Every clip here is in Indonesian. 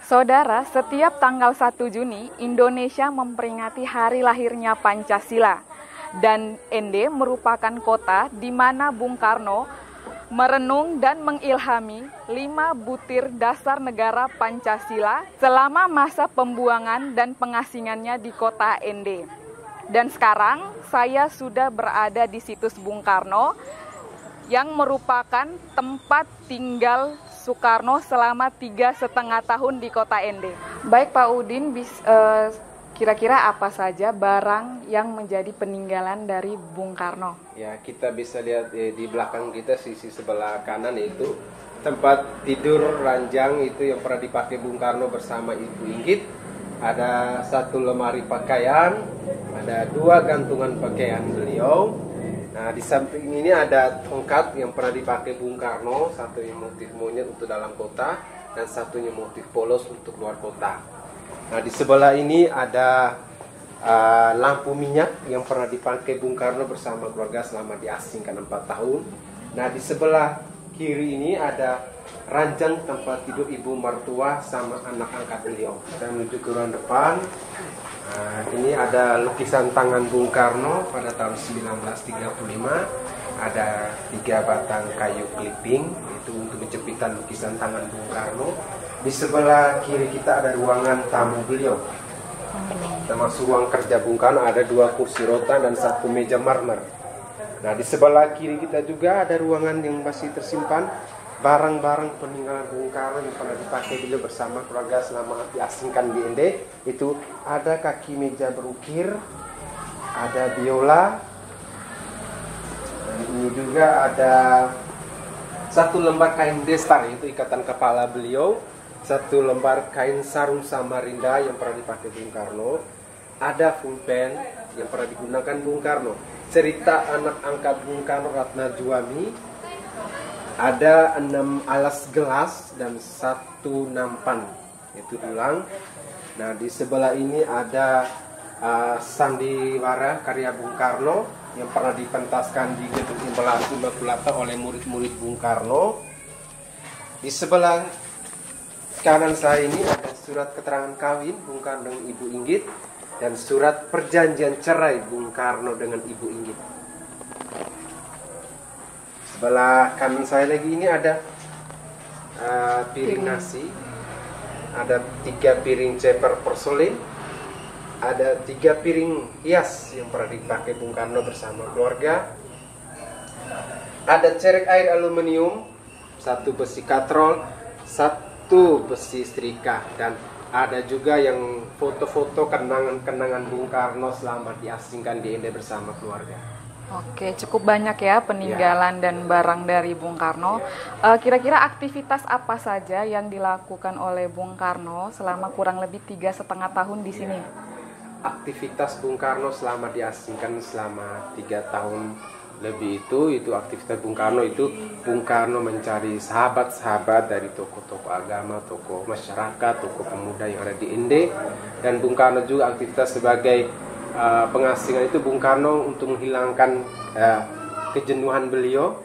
Saudara, setiap tanggal 1 Juni, Indonesia memperingati hari lahirnya Pancasila. Dan ND merupakan kota di mana Bung Karno merenung dan mengilhami 5 butir dasar negara Pancasila selama masa pembuangan dan pengasingannya di kota ND. Dan sekarang saya sudah berada di situs Bung Karno yang merupakan tempat tinggal Soekarno selama 3,5 tahun di kota ND. Baik Pak Udin, kira-kira apa saja barang yang menjadi peninggalan dari Bung Karno? Ya, kita bisa lihat di belakang kita sisi sebelah kanan itu tempat tidur ranjang itu yang pernah dipakai Bung Karno bersama Ibu Inggit. Ada 1 lemari pakaian, ada 2 gantungan pakaian beliau. Nah, di samping ini ada tongkat yang pernah dipakai Bung Karno, satunya motif monyet untuk dalam kota dan satunya motif polos untuk luar kota. Nah, di sebelah ini ada lampu minyak yang pernah dipakai Bung Karno bersama keluarga selama diasingkan 4 tahun. Nah, di sebelah kiri ini ada ranjang tempat tidur ibu mertua sama anak angkat beliau. Kita menuju ke ruang depan. Nah, ini ada lukisan tangan Bung Karno pada tahun 1935. Ada 3 batang kayu clipping itu untuk mencepitan lukisan tangan Bung Karno. Di sebelah kiri kita ada ruangan tamu beliau. Termasuk ruang kerja Bung Karno, ada 2 kursi rotan dan 1 meja marmer. Nah, di sebelah kiri kita juga ada ruangan yang masih tersimpan barang-barang peninggalan Bung Karno yang pernah dipakai beliau bersama keluarga selama diasingkan di ND. Itu ada kaki meja berukir, ada biola, dan ini juga ada 1 lembar kain destar, itu ikatan kepala beliau, 1 lembar kain sarung Samarinda yang pernah dipakai Bung Karno, ada pulpen yang pernah digunakan Bung Karno, cerita anak angkat Bung Karno Ratna Juami, ada 6 alas gelas dan 1 nampan, itu tulang. Nah, di sebelah ini ada sandiwara karya Bung Karno yang pernah dipentaskan di Gedung Immaculata oleh murid-murid Bung Karno. Di sebelah kanan saya ini ada surat keterangan kawin Bung Karno dengan Ibu Inggit dan surat perjanjian cerai Bung Karno dengan Ibu Inggit. Sebelah kanan saya lagi ini ada piring nasi, ada 3 piring ceper porselin, ada 3 piring hias yang pernah dipakai Bung Karno bersama keluarga, ada cerek air aluminium, 1 besi katrol, 1 besi setrika, dan ada juga yang foto-foto kenangan-kenangan Bung Karno selama diasingkan di ND bersama keluarga. Oke, cukup banyak ya peninggalan dan barang dari Bung Karno. Kira-kira aktivitas apa saja yang dilakukan oleh Bung Karno selama kurang lebih 3,5 tahun di sini? Aktivitas Bung Karno selama diasingkan selama 3 tahun lebih itu aktivitas Bung Karno itu Bung Karno mencari sahabat-sahabat dari tokoh-tokoh agama, tokoh masyarakat, tokoh pemuda yang ada di ND, dan Bung Karno juga aktivitas sebagai pengasingan itu Bung Karno untuk menghilangkan kejenuhan beliau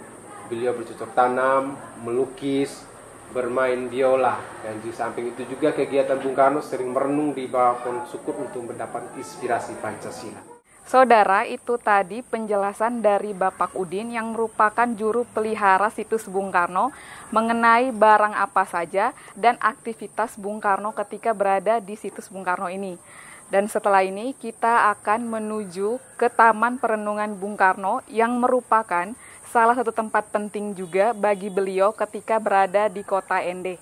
bercocok tanam, melukis, bermain biola, dan di samping itu juga kegiatan Bung Karno sering merenung di bawah pohon syukur untuk mendapat inspirasi Pancasila. Saudara, itu tadi penjelasan dari Bapak Udin yang merupakan juru pelihara situs Bung Karno mengenai barang apa saja dan aktivitas Bung Karno ketika berada di situs Bung Karno ini. Dan setelah ini kita akan menuju ke Taman Perenungan Bung Karno yang merupakan salah satu tempat penting juga bagi beliau ketika berada di kota ND.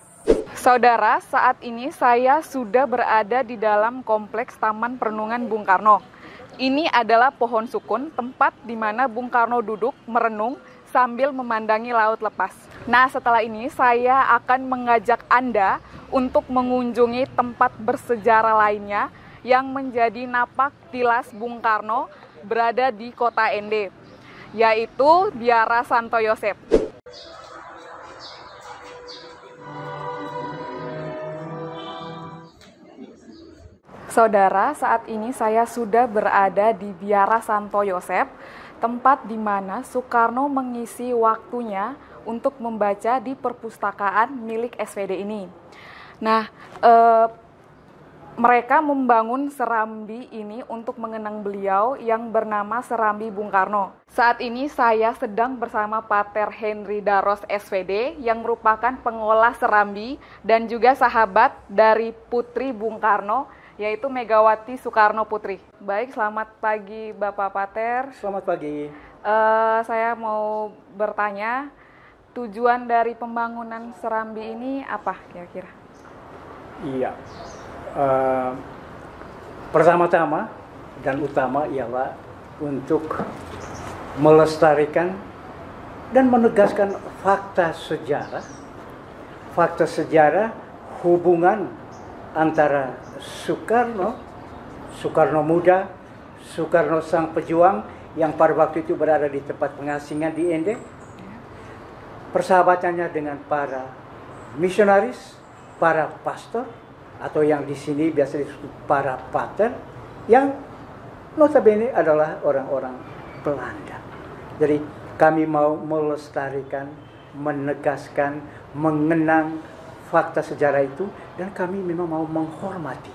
Saudara, saat ini saya sudah berada di dalam kompleks Taman Perenungan Bung Karno. Ini adalah pohon sukun, tempat di mana Bung Karno duduk merenung sambil memandangi laut lepas. Nah, setelah ini saya akan mengajak Anda untuk mengunjungi tempat bersejarah lainnya yang menjadi napak tilas Bung Karno berada di kota ND, yaitu Biara Santo Yosep. Saudara, saat ini saya sudah berada di Biara Santo Yosep, tempat di mana Soekarno mengisi waktunya untuk membaca di perpustakaan milik SPD ini. Nah, mereka membangun serambi ini untuk mengenang beliau yang bernama Serambi Bung Karno. Saat ini saya sedang bersama Pater Henry Daros SVD yang merupakan pengolah serambi dan juga sahabat dari putri Bung Karno, yaitu Megawati Soekarno Putri. Baik, selamat pagi Bapak Pater. Selamat pagi. Saya mau bertanya, tujuan dari pembangunan serambi ini apa kira-kira? Iya. Pertama-tama dan utama ialah untuk melestarikan dan menegaskan fakta sejarah hubungan antara Soekarno muda, Soekarno sang pejuang yang pada waktu itu berada di tempat pengasingan di Ende, persahabatannya dengan para misionaris, para pastor, atau yang di sini biasa disebut para pater, yang notabene adalah orang-orang Belanda. Jadi kami mau melestarikan, menegaskan, mengenang fakta sejarah itu, dan kami memang mau menghormati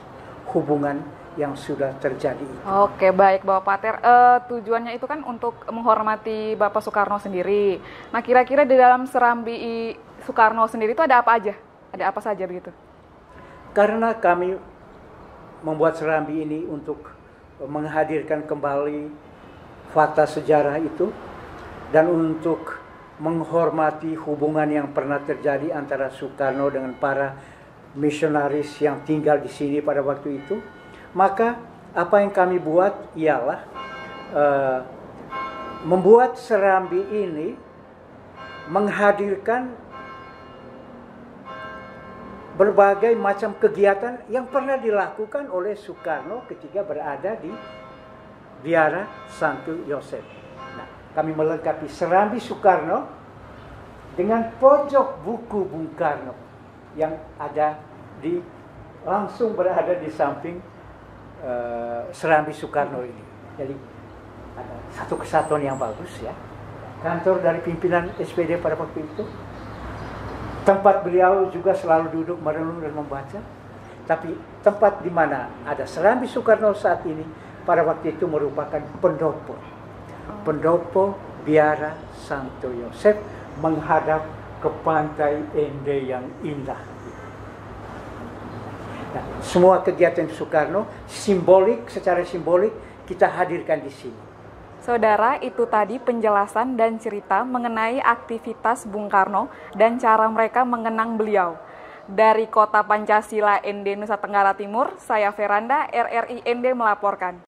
hubungan yang sudah terjadi. Oke, baik Bapak Pater. Tujuannya itu kan untuk menghormati Bapak Soekarno sendiri. Nah, kira-kira di dalam serambi Soekarno sendiri itu ada apa aja? Ada apa saja begitu? Karena kami membuat serambi ini untuk menghadirkan kembali fakta sejarah itu dan untuk menghormati hubungan yang pernah terjadi antara Soekarno dengan para misionaris yang tinggal di sini pada waktu itu, maka apa yang kami buat ialah membuat serambi ini menghadirkan berbagai macam kegiatan yang pernah dilakukan oleh Soekarno ketika berada di Biara Santo Yosef. Nah, kami melengkapi serambi Soekarno dengan pojok buku Bung Karno yang ada langsung berada di samping serambi Soekarno ini. Jadi ada satu kesatuan yang bagus ya. Kantor dari pimpinan SPD pada waktu itu. Tempat beliau juga selalu duduk merenung dan membaca. Tapi tempat di mana ada serambi Soekarno saat ini pada waktu itu merupakan pendopo. Pendopo Biara Santo Yosef menghadap ke pantai Ende yang indah. Nah, semua kegiatan Soekarno secara simbolik kita hadirkan di sini. Saudara, itu tadi penjelasan dan cerita mengenai aktivitas Bung Karno dan cara mereka mengenang beliau. Dari Kota Pancasila Ende, Nusa Tenggara Timur, saya Veranda, RRI Ende melaporkan.